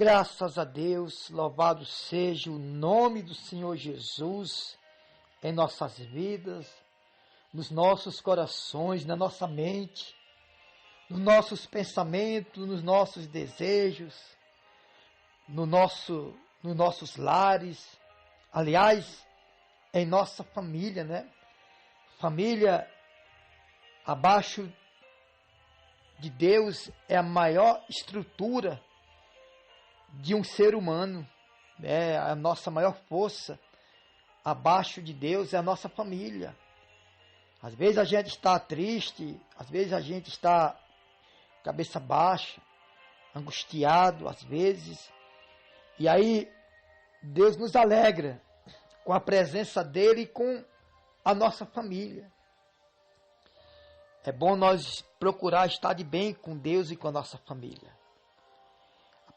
Graças a Deus, louvado seja o nome do Senhor Jesus em nossas vidas, nos nossos corações, na nossa mente, nos nossos pensamentos, nos nossos desejos, nos nossos lares, aliás, em nossa família, né? Família abaixo de Deus é a maior estrutura de um ser humano, é a nossa maior força. Abaixo de Deus é a nossa família. Às vezes a gente está triste, às vezes a gente está cabeça baixa, angustiado, às vezes. E aí Deus nos alegra com a presença dele e com a nossa família. É bom nós procurar estar de bem com Deus e com a nossa família.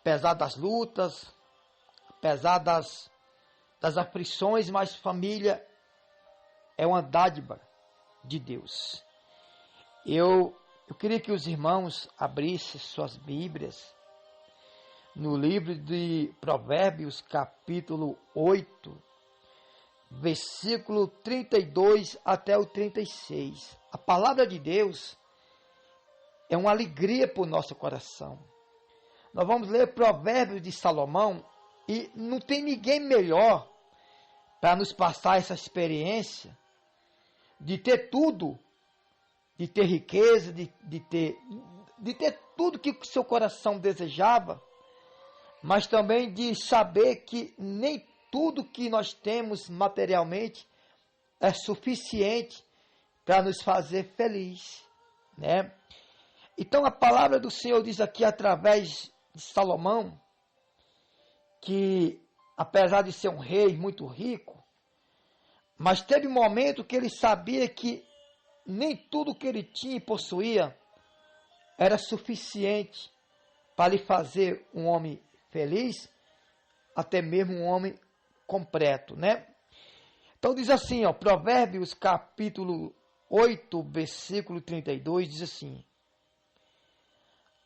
Apesar das lutas, apesar das aflições, mas família é uma dádiva de Deus. Eu queria que os irmãos abrissem suas Bíblias no livro de Provérbios, capítulo 8, versículo 32 até o 36. A palavra de Deus é uma alegria para o nosso coração. Nós vamos ler Provérbios de Salomão e não tem ninguém melhor para nos passar essa experiência de ter tudo, de ter riqueza, de ter tudo que o seu coração desejava, mas também de saber que nem tudo que nós temos materialmente é suficiente para nos fazer feliz, né? Então a palavra do Senhor diz aqui através de Salomão que, apesar de ser um rei muito rico, mas teve um momento que ele sabia que nem tudo que ele tinha e possuía era suficiente para lhe fazer um homem feliz, até mesmo um homem completo, né? Então diz assim, ó, Provérbios capítulo 8, versículo 32, diz assim: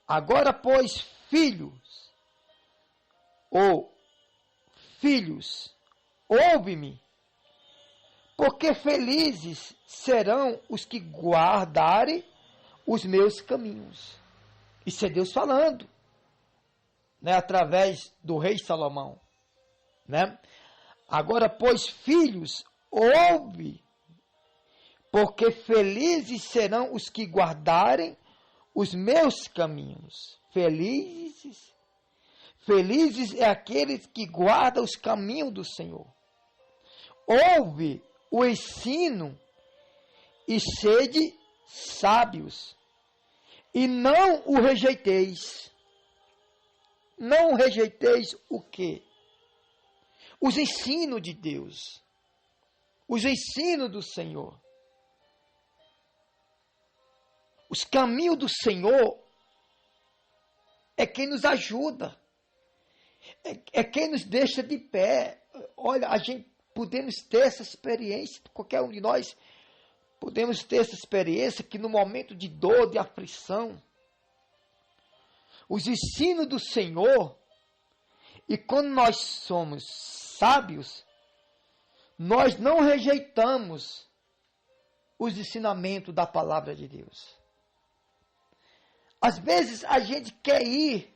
agora, pois, filhos, ouve-me, porque felizes serão os que guardarem os meus caminhos. Isso é Deus falando, né, através do rei Salomão, né? Agora, pois, filhos, ouve, porque felizes serão os que guardarem os meus caminhos. Felizes é aqueles que guardam os caminhos do Senhor. Ouve o ensino e sede sábios, e não o rejeiteis. Não rejeiteis o quê? Os ensinos de Deus, os ensinos do Senhor. Os caminhos do Senhor é quem nos ajuda, é quem nos deixa de pé. Olha, a gente podemos ter essa experiência, qualquer um de nós podemos ter essa experiência que no momento de dor, de aflição, os ensinos do Senhor, e quando nós somos sábios, nós não rejeitamos os ensinamentos da palavra de Deus. Às vezes a gente quer ir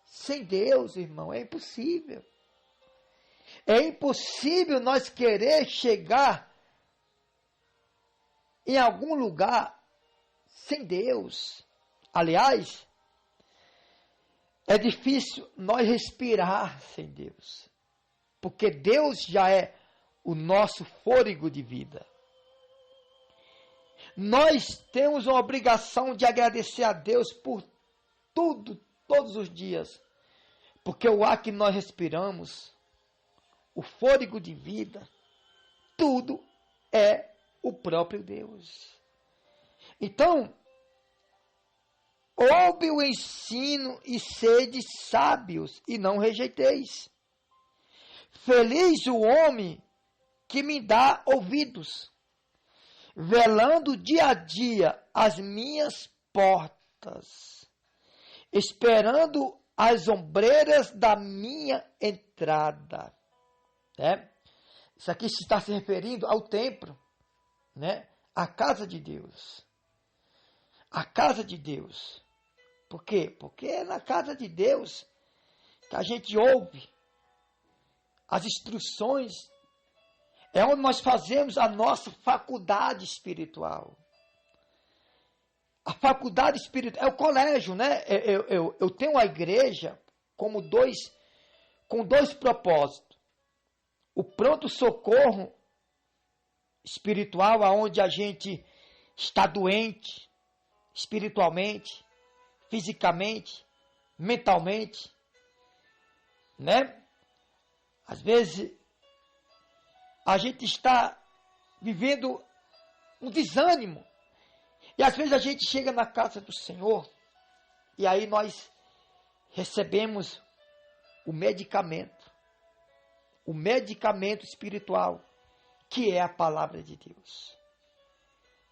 sem Deus, irmão, é impossível. É impossível nós querer chegar em algum lugar sem Deus. Aliás, é difícil nós respirar sem Deus, porque Deus já é o nosso fôlego de vida. Nós temos uma obrigação de agradecer a Deus por tudo, todos os dias, porque o ar que nós respiramos, o fôlego de vida, tudo é o próprio Deus. Então, ouve o ensino e sede sábios, e não rejeiteis. Feliz o homem que me dá ouvidos, velando dia a dia as minhas portas, esperando as ombreiras da minha entrada. Né? Isso aqui está se referindo ao templo, né? A casa de Deus. A casa de Deus. Por quê? Porque é na casa de Deus que a gente ouve as instruções. É onde nós fazemos a nossa faculdade espiritual. A faculdade espiritual é o colégio, né? Eu tenho a igreja com dois propósitos. O pronto-socorro espiritual, aonde a gente está doente, espiritualmente, fisicamente, mentalmente, né? Às vezes, a gente está vivendo um desânimo. E às vezes a gente chega na casa do Senhor e aí nós recebemos o medicamento espiritual, que é a palavra de Deus.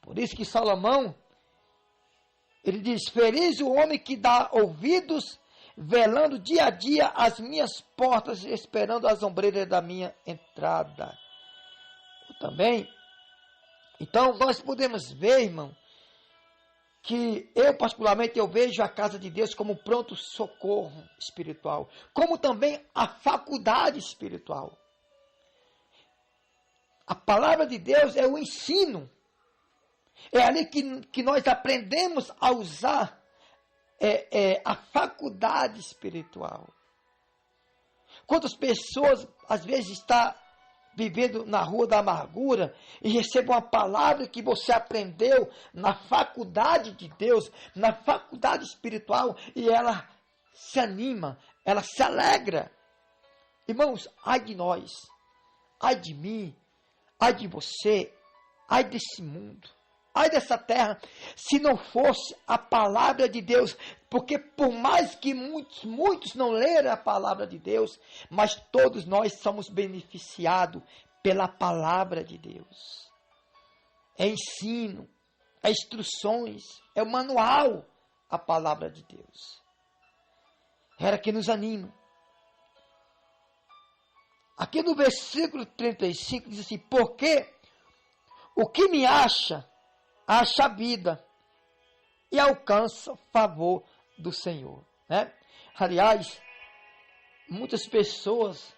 Por isso que Salomão, ele diz: feliz o homem que dá ouvidos, velando dia a dia as minhas portas, esperando as ombreiras da minha entrada. Também, então nós podemos ver, irmão, que eu particularmente eu vejo a casa de Deus como pronto socorro espiritual, como também a faculdade espiritual. A palavra de Deus é o ensino. É ali que nós aprendemos a usar a faculdade espiritual. Quantas pessoas às vezes estão vivendo na rua da amargura e recebem uma palavra que você aprendeu na faculdade de Deus, na faculdade espiritual, e ela se anima, ela se alegra. Irmãos, ai de nós, ai de mim, ai de você, ai desse mundo, ai dessa terra, se não fosse a palavra de Deus. Porque por mais que muitos não leram a palavra de Deus, mas todos nós somos beneficiados pela palavra de Deus. É ensino, é instruções, é o manual, a palavra de Deus. Era que nos anima. Aqui no versículo 35 diz assim: porque o que me acha a vida e alcança favor do Senhor, né? Aliás, muitas pessoas,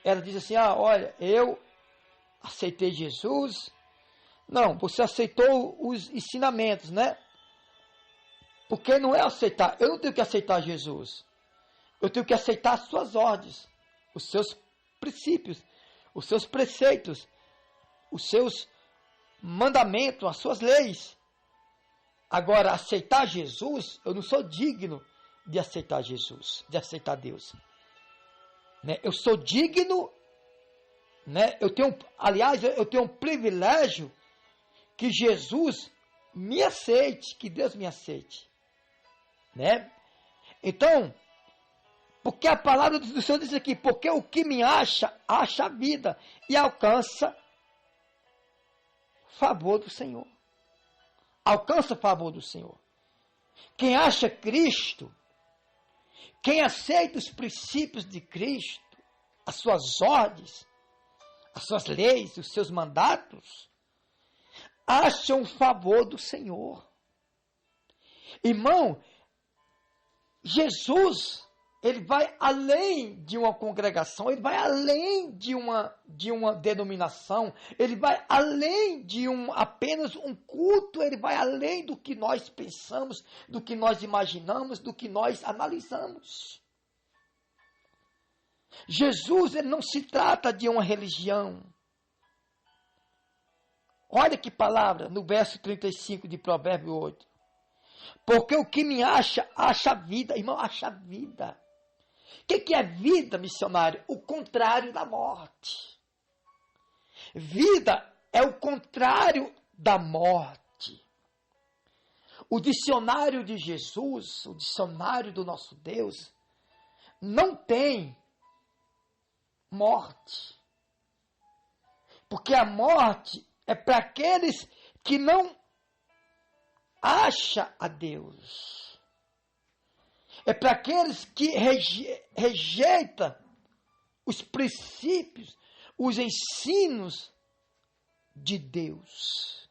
elas dizem assim: olha, eu aceitei Jesus. Não, você aceitou os ensinamentos, né? Porque não é aceitar, eu não tenho que aceitar Jesus, eu tenho que aceitar as suas ordens, os seus princípios, os seus preceitos, os seus mandamentos, as suas leis. Agora, aceitar Jesus, eu não sou digno de aceitar Jesus, de aceitar Deus. Né? Eu sou digno, né? Eu tenho um privilégio que Jesus me aceite, que Deus me aceite. Né? Então, porque a palavra do Senhor diz aqui: porque o que me acha a vida e alcança favor do Senhor. Alcança o favor do Senhor. Quem acha Cristo, quem aceita os princípios de Cristo, as suas ordens, as suas leis, os seus mandatos, acha o favor do Senhor. Irmão, Jesus, ele vai além de uma congregação, ele vai além de uma denominação, ele vai além de apenas um culto, ele vai além do que nós pensamos, do que nós imaginamos, do que nós analisamos. Jesus, ele não se trata de uma religião. Olha que palavra no verso 35 de Provérbios 8. Porque o que me acha vida. Irmão, acha vida. O que é vida, missionário? O contrário da morte. Vida é o contrário da morte. O dicionário de Jesus, o dicionário do nosso Deus, não tem morte. Porque a morte é para aqueles que não acham a Deus. É para aqueles que rejeitam os princípios, os ensinos de Deus.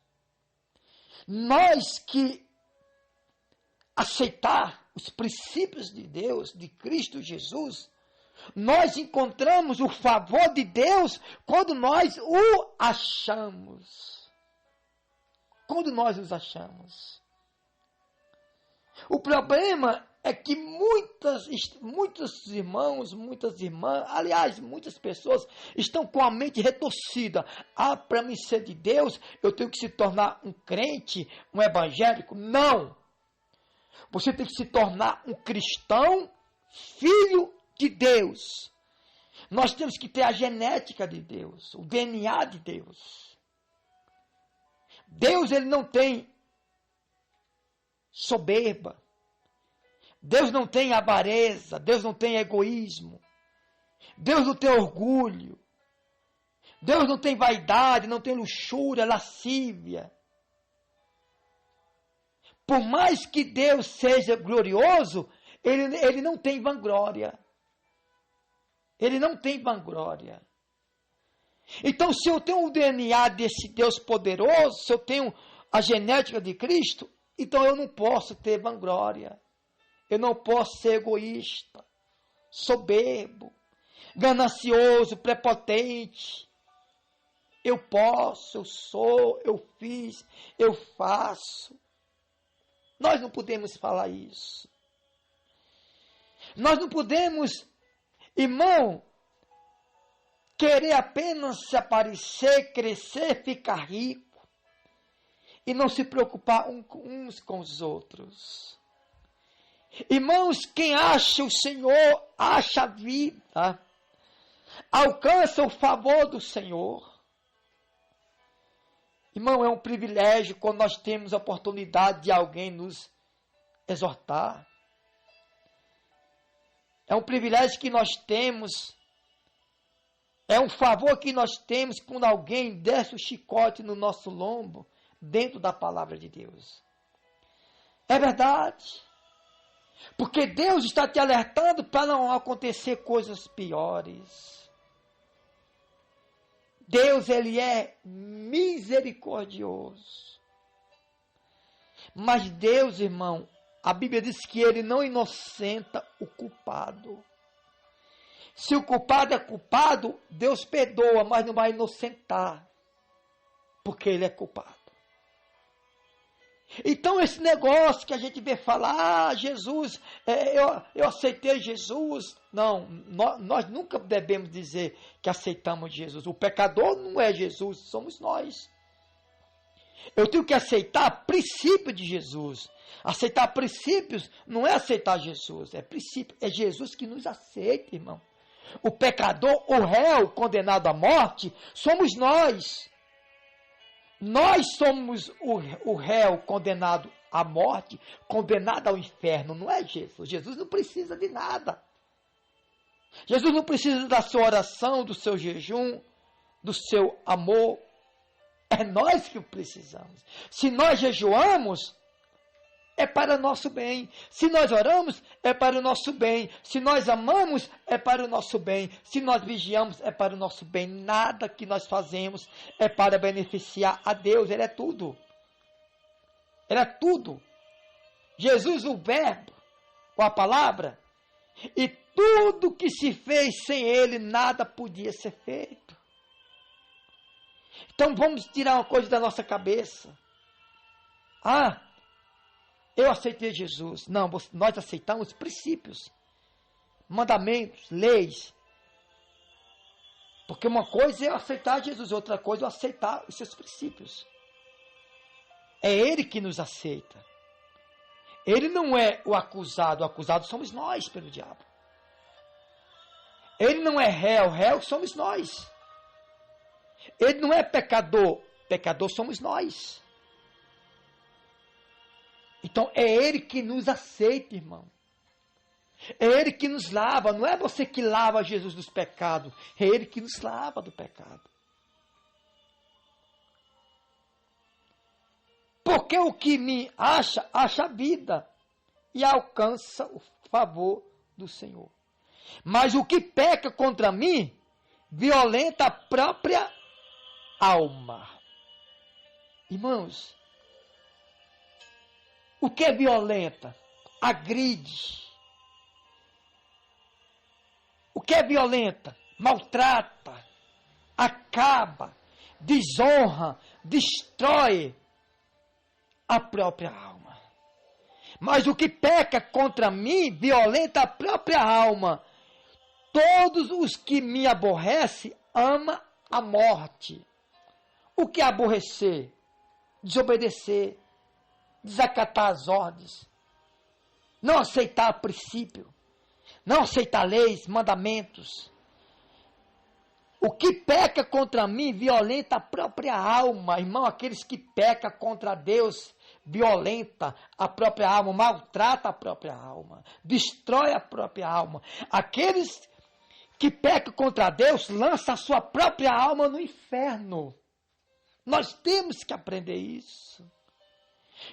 Nós que aceitar os princípios de Deus, de Cristo Jesus, nós encontramos o favor de Deus quando nós o achamos. Quando nós os achamos. O problema é que muitos irmãos, muitas irmãs, aliás, muitas pessoas estão com a mente retorcida. Ah, para mim ser de Deus, eu tenho que se tornar um crente, um evangélico. Não! Você tem que se tornar um cristão, filho de Deus. Nós temos que ter a genética de Deus, o DNA de Deus. Deus, ele não tem soberba. Deus não tem avareza, Deus não tem egoísmo. Deus não tem orgulho. Deus não tem vaidade, não tem luxúria, lascívia. Por mais que Deus seja glorioso, ele não tem vanglória. Ele não tem vanglória. Então, se eu tenho o DNA desse Deus poderoso, se eu tenho a genética de Cristo, então eu não posso ter vanglória. Eu não posso ser egoísta, soberbo, ganancioso, prepotente. Eu posso, eu sou, eu fiz, eu faço. Nós não podemos falar isso. Nós não podemos, irmão, querer apenas se aparecer, crescer, ficar rico e não se preocupar uns com os outros. Irmãos, quem acha o Senhor, acha a vida, alcança o favor do Senhor. Irmão, é um privilégio quando nós temos a oportunidade de alguém nos exortar. É um privilégio que nós temos, é um favor que nós temos quando alguém desce o chicote no nosso lombo, dentro da palavra de Deus. É verdade. Porque Deus está te alertando para não acontecer coisas piores. Deus, ele é misericordioso. Mas Deus, irmão, a Bíblia diz que ele não inocenta o culpado. Se o culpado é culpado, Deus perdoa, mas não vai inocentar. Porque ele é culpado. Então esse negócio que a gente vê falar, Jesus, eu aceitei Jesus. Não, nós nunca devemos dizer que aceitamos Jesus. O pecador não é Jesus, somos nós. Eu tenho que aceitar princípio de Jesus. Aceitar princípios não é aceitar Jesus, é princípio. É Jesus que nos aceita, irmão. O pecador, o réu condenado à morte, somos nós. Nós somos o réu condenado à morte, condenado ao inferno, não é Jesus. Jesus não precisa de nada. Jesus não precisa da sua oração, do seu jejum, do seu amor. É nós que precisamos. Se nós jejuamos, é para o nosso bem. Se nós oramos, é para o nosso bem. Se nós amamos, é para o nosso bem. Se nós vigiamos, é para o nosso bem. Nada que nós fazemos é para beneficiar a Deus. Ele é tudo. Ele é tudo. Jesus, o verbo, com a palavra, e tudo que se fez sem ele, nada podia ser feito. Então vamos tirar uma coisa da nossa cabeça. Eu aceitei Jesus. Não, nós aceitamos princípios, mandamentos, leis. Porque uma coisa é eu aceitar Jesus, outra coisa é eu aceitar os seus princípios. É Ele que nos aceita. Ele não é o acusado somos nós pelo diabo. Ele não é réu somos nós. Ele não é pecador somos nós. Então é Ele que nos aceita, irmão. É Ele que nos lava. Não é você que lava Jesus dos pecados. É Ele que nos lava do pecado. Porque o que me acha a vida. e alcança o favor do Senhor. Mas o que peca contra mim, violenta a própria alma. Irmãos, o que é violenta? Agride. O que é violenta? Maltrata, acaba, desonra, destrói a própria alma. Mas o que peca contra mim, violenta a própria alma. Todos os que me aborrecem, ama a morte. O que é aborrecer? Desobedecer, desacatar as ordens, não aceitar princípio, não aceitar leis, mandamentos. O que peca contra mim violenta a própria alma. Irmão, aqueles que pecam contra Deus violenta a própria alma, maltrata a própria alma, destrói a própria alma. Aqueles que pecam contra Deus lançam a sua própria alma no inferno. Nós temos que aprender isso.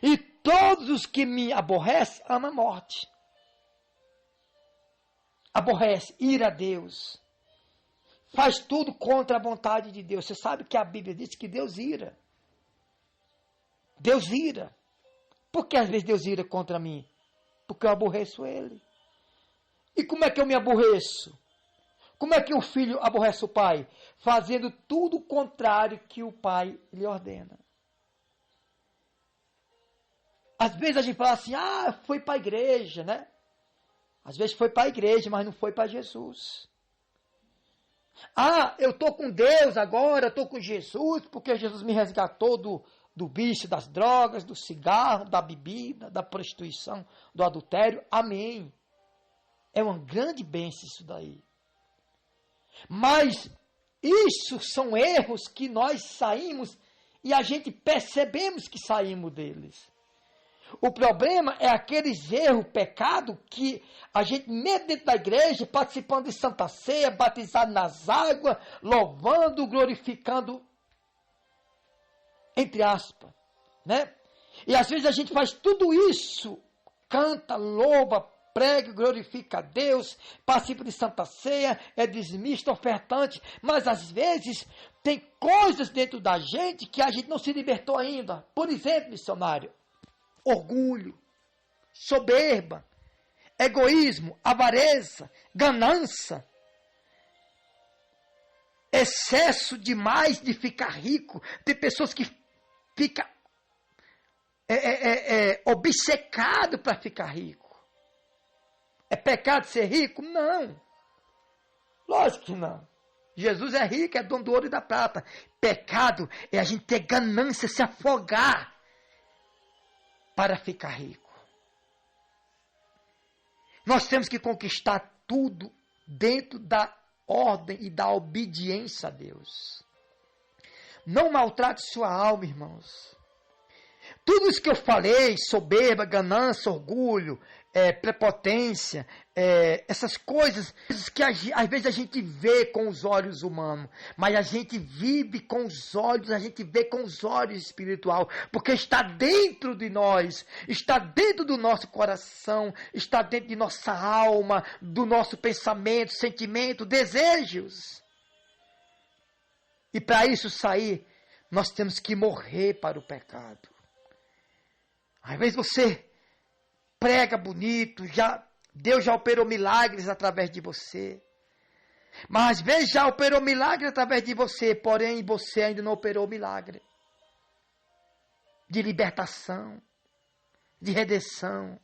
E todos os que me aborrecem, amam a morte. Aborrece, ira a Deus. Faz tudo contra a vontade de Deus. Você sabe que a Bíblia diz que Deus ira. Deus ira. Por que às vezes Deus ira contra mim? Porque eu aborreço Ele. E como é que eu me aborreço? Como é que o filho aborrece o pai? Fazendo tudo o contrário que o pai lhe ordena. Às vezes a gente fala assim, foi para a igreja, né? Às vezes foi para a igreja, mas não foi para Jesus. Eu estou com Deus agora, estou com Jesus, porque Jesus me resgatou do vício, das drogas, do cigarro, da bebida, da prostituição, do adultério. Amém. É uma grande bênção isso daí. Mas isso são erros que nós saímos e a gente percebemos que saímos deles. O problema é aqueles erros, pecado, que a gente, mesmo dentro da igreja, participando de Santa Ceia, batizado nas águas, louvando, glorificando, entre aspas, né? E às vezes a gente faz tudo isso, canta, louva, prega, glorifica a Deus, participa de Santa Ceia, é dizimista, ofertante, mas às vezes tem coisas dentro da gente que a gente não se libertou ainda. Por exemplo, missionário, orgulho, soberba, egoísmo, avareza, ganância, excesso demais de ficar rico. Tem pessoas que ficam obcecadas para ficar rico. É pecado ser rico? Não. Lógico que não. Jesus é rico, é dono do ouro e da prata. Pecado é a gente ter ganância, se afogar para ficar rico. Nós temos que conquistar tudo dentro da ordem e da obediência a Deus. Não maltrate sua alma, irmãos. Tudo isso que eu falei, soberba, ganância, orgulho, prepotência, essas coisas que às vezes a gente vê com os olhos humanos, mas a gente vive com os olhos, a gente vê com os olhos espiritual, porque está dentro de nós, está dentro do nosso coração, está dentro de nossa alma, do nosso pensamento, sentimento, desejos. E para isso sair, nós temos que morrer para o pecado. Às vezes você prega bonito, Deus já operou milagres através de você. Mas às vezes já operou milagre através de você, porém você ainda não operou milagre de libertação, de redenção,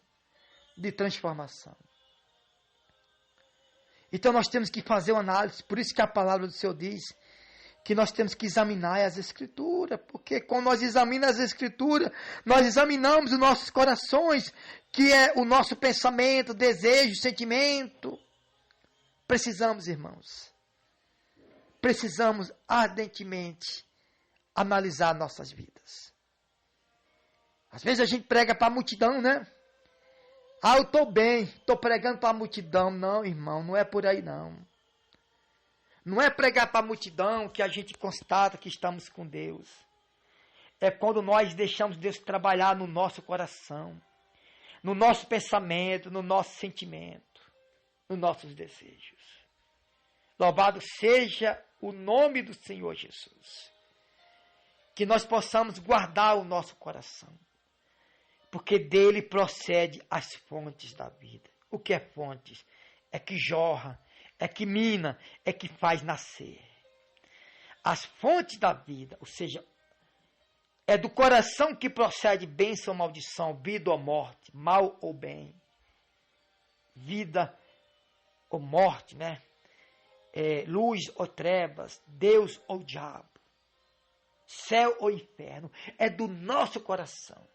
de transformação. Então nós temos que fazer uma análise, por isso que a palavra do Senhor diz que nós temos que examinar as Escrituras, porque quando nós examinamos as Escrituras, nós examinamos os nossos corações, que é o nosso pensamento, desejo, sentimento. Precisamos, irmãos, ardentemente analisar nossas vidas. Às vezes a gente prega para a multidão, né? Eu estou bem, estou pregando para a multidão. Não, irmão, não é por aí não. Não é pregar para a multidão que a gente constata que estamos com Deus. É quando nós deixamos Deus trabalhar no nosso coração. no nosso pensamento, no nosso sentimento, nos nossos desejos. Louvado seja o nome do Senhor Jesus. Que nós possamos guardar o nosso coração, porque dele procede as fontes da vida. O que é fontes? É que jorra, é que mina, é que faz nascer. As fontes da vida, ou seja, é do coração que procede bênção ou maldição, vida ou morte, mal ou bem. Vida ou morte, né? Luz ou trevas, Deus ou diabo, céu ou inferno. É do nosso coração.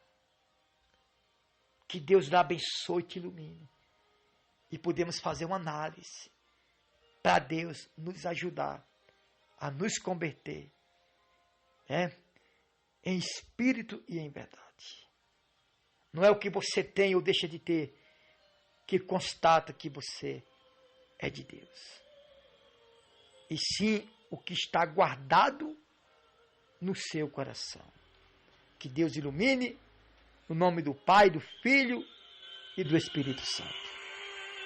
Que Deus lhe abençoe e te ilumine. E podemos fazer uma análise para Deus nos ajudar a nos converter, né? Em espírito e em verdade. Não é o que você tem ou deixa de ter que constata que você é de Deus. E sim o que está guardado no seu coração. Que Deus ilumine, no nome do Pai, do Filho e do Espírito Santo.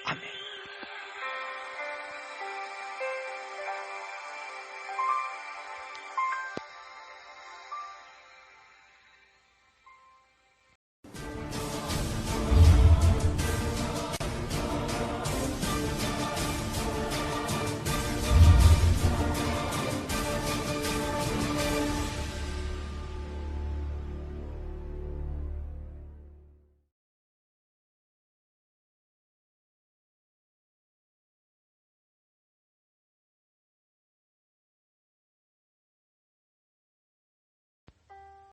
Amém.